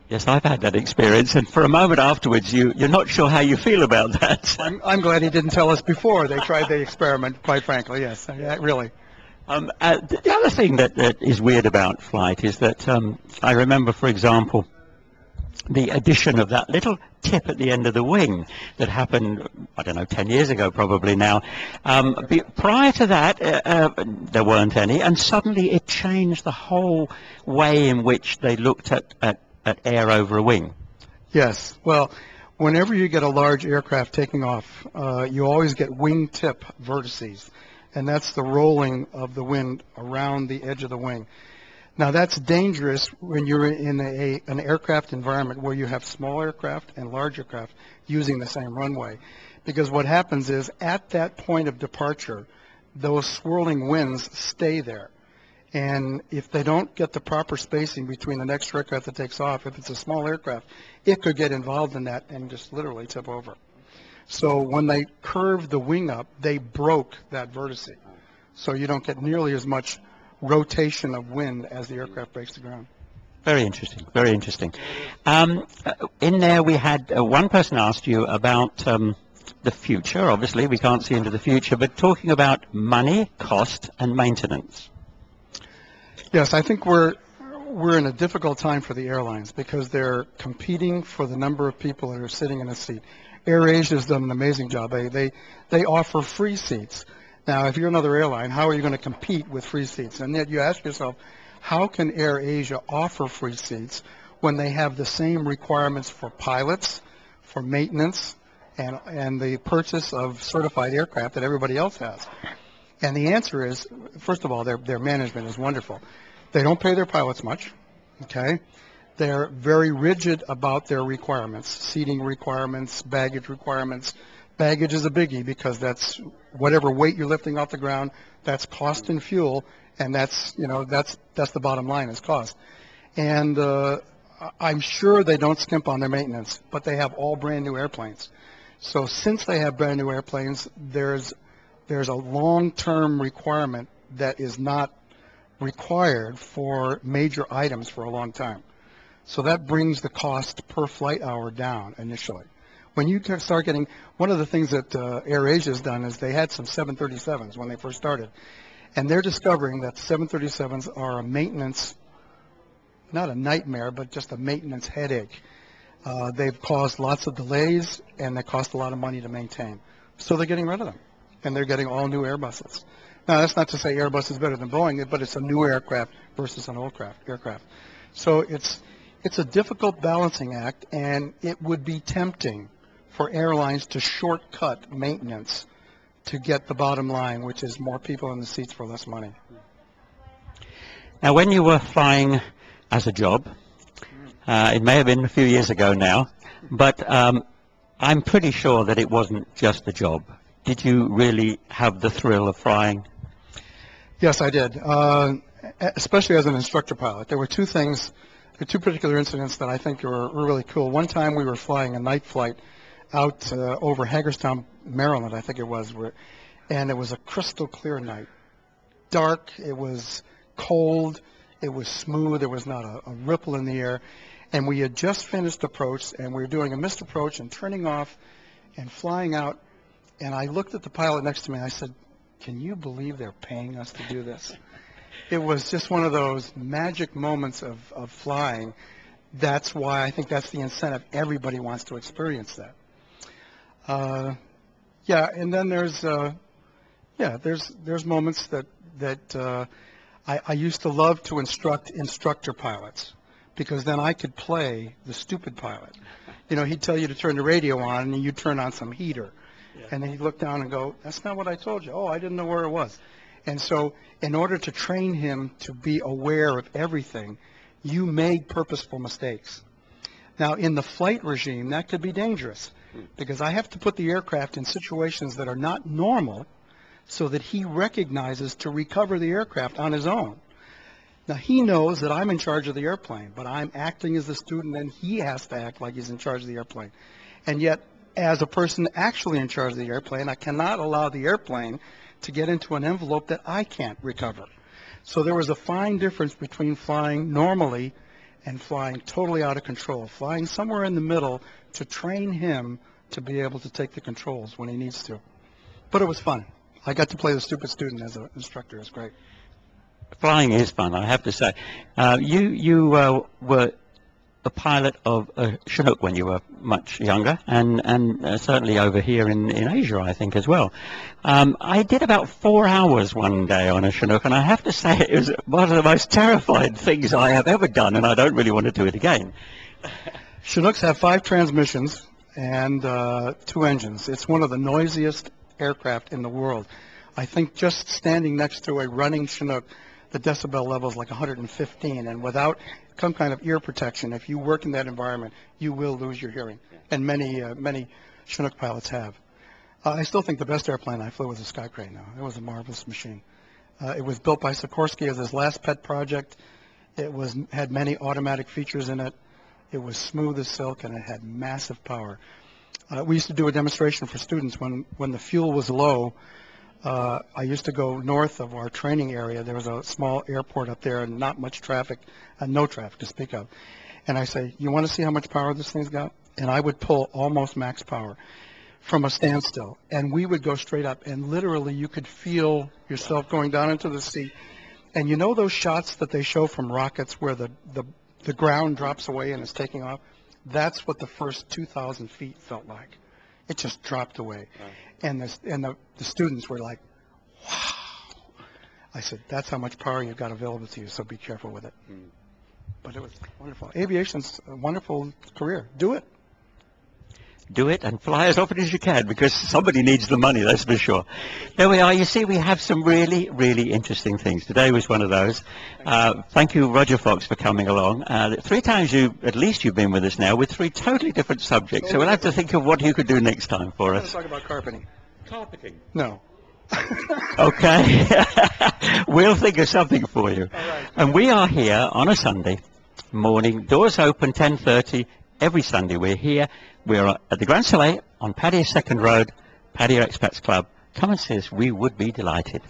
Yes, I've had that experience, and for a moment afterwards, you're not sure how you feel about that. I'm glad he didn't tell us before they tried the experiment, quite frankly, yes, really. The other thing that is weird about flight is that I remember, for example, the addition of that little tip at the end of the wing that happened, I don't know, 10 years ago probably now. Prior to that, there weren't any, and suddenly it changed the whole way in which they looked at air over a wing. Yes, well, whenever you get a large aircraft taking off, you always get wingtip vertices, and that's the rolling of the wind around the edge of the wing. Now, that's dangerous when you're in an aircraft environment where you have small aircraft and large aircraft using the same runway, because what happens is at that point of departure, those swirling winds stay there. And if they don't get the proper spacing between the next aircraft that takes off, if it's a small aircraft, it could get involved in that and just literally tip over. So when they curved the wing up, they broke that vertice. So you don't get nearly as much rotation of wind as the aircraft breaks the ground. Very interesting, very interesting. In there we had, one person asked you about the future. Obviously, we can't see into the future, but talking about money, cost, and maintenance. Yes, I think we're in a difficult time for the airlines because they're competing for the number of people that are sitting in a seat. AirAsia has done an amazing job. They offer free seats. Now, if you're another airline, how are you going to compete with free seats? And yet you ask yourself, how can AirAsia offer free seats when they have the same requirements for pilots, for maintenance, and the purchase of certified aircraft that everybody else has? And the answer is, first of all, their management is wonderful. They don't pay their pilots much, okay? They're very rigid about their requirements, seating requirements, baggage requirements. Baggage is a biggie because that's whatever weight you're lifting off the ground, that's cost and fuel, and that's the bottom line is cost. And I'm sure they don't skimp on their maintenance, but they have all brand new airplanes. So since they have brand new airplanes, there's a long-term requirement that is not required for major items for a long time. So that brings the cost per flight hour down initially. When you start getting, one of the things that AirAsia has done is they had some 737s when they first started, and they're discovering that 737s are a maintenance, not a nightmare, but just a maintenance headache. They've caused lots of delays, and they cost a lot of money to maintain. So they're getting rid of them, and they're getting all new Airbuses. Now, that's not to say Airbus is better than Boeing, but it's a new aircraft versus an old aircraft. So it's a difficult balancing act, and it would be tempting for airlines to shortcut maintenance to get the bottom line, which is more people in the seats for less money. Now, when you were flying as a job, it may have been a few years ago now, but I'm pretty sure that it wasn't just a job. Did you really have the thrill of flying? Yes, I did, especially as an instructor pilot. There were two particular incidents that I think were really cool. One time we were flying a night flight out over Hagerstown, Maryland, I think it was, and it was a crystal clear night. Dark, it was cold, it was smooth, there was not a ripple in the air, and we had just finished approach, and we were doing a missed approach and turning off and flying out, and I looked at the pilot next to me and I said, "Can you believe they're paying us to do this?" It was just one of those magic moments of flying. That's why I think that's the incentive. Everybody wants to experience that. Yeah, and then there's moments that I used to love to instruct instructor pilots, because then I could play the stupid pilot. You know, he'd tell you to turn the radio on, and you'd turn on some heater. Yeah. And then he'd look down and go, "That's not what I told you." "Oh, I didn't know where it was." And so in order to train him to be aware of everything, you made purposeful mistakes. Now, in the flight regime, that could be dangerous, because I have to put the aircraft in situations that are not normal so that he recognizes to recover the aircraft on his own. Now, he knows that I'm in charge of the airplane, but I'm acting as the student, and he has to act like he's in charge of the airplane. And yet, as a person actually in charge of the airplane, I cannot allow the airplane to get into an envelope that I can't recover. So there was a fine difference between flying normally and flying totally out of control, flying somewhere in the middle to train him to be able to take the controls when he needs to. But it was fun. I got to play the stupid student as an instructor. It's great. Flying is fun, I have to say. You were a pilot of a Chinook when you were much younger, and certainly over here in Asia, I think, as well. I did about 4 hours one day on a Chinook, and I have to say it was one of the most terrifying things I have ever done, and I don't really want to do it again. Chinooks have 5 transmissions and 2 engines. It's one of the noisiest aircraft in the world. I think just standing next to a running Chinook, the decibel level is like 115, and without some kind of ear protection, if you work in that environment, you will lose your hearing, and many Chinook pilots have. I still think the best airplane I flew was a Sky Crane. Now, it was a marvelous machine. It was built by Sikorsky as his last pet project. It had many automatic features in it. It was smooth as silk, and it had massive power. We used to do a demonstration for students when the fuel was low. I used to go north of our training area. There was a small airport up there and not much traffic, no traffic to speak of. And I say, you want to see how much power this thing's got? And I would pull almost max power from a standstill. And we would go straight up, and literally you could feel yourself going down into the seat. And you know those shots that they show from rockets where the ground drops away and it's taking off? That's what the first 2,000 feet felt like. It just dropped away. Right. And the students were like, wow. I said, that's how much power you've got available to you, so be careful with it. But it was wonderful. Aviation's a wonderful career. Do it. Do it and fly as often as you can, because somebody needs the money, that's for sure. There we are. You see, we have some really, really interesting things. Today was one of those. Thank you, Roger Fox, for coming along. 3 times at least you've been with us now with 3 totally different subjects. So we'll have to think of what you could do next time for us. Let's talk about carpeting. Carpeting? No. Okay. We'll think of something for you. All right. And we are here on a Sunday morning. Doors open 10:30 every Sunday. We're here. We're at the Grand Soleil on Paddy's Second Road, Paddy Expats Club. Come and see us. We would be delighted.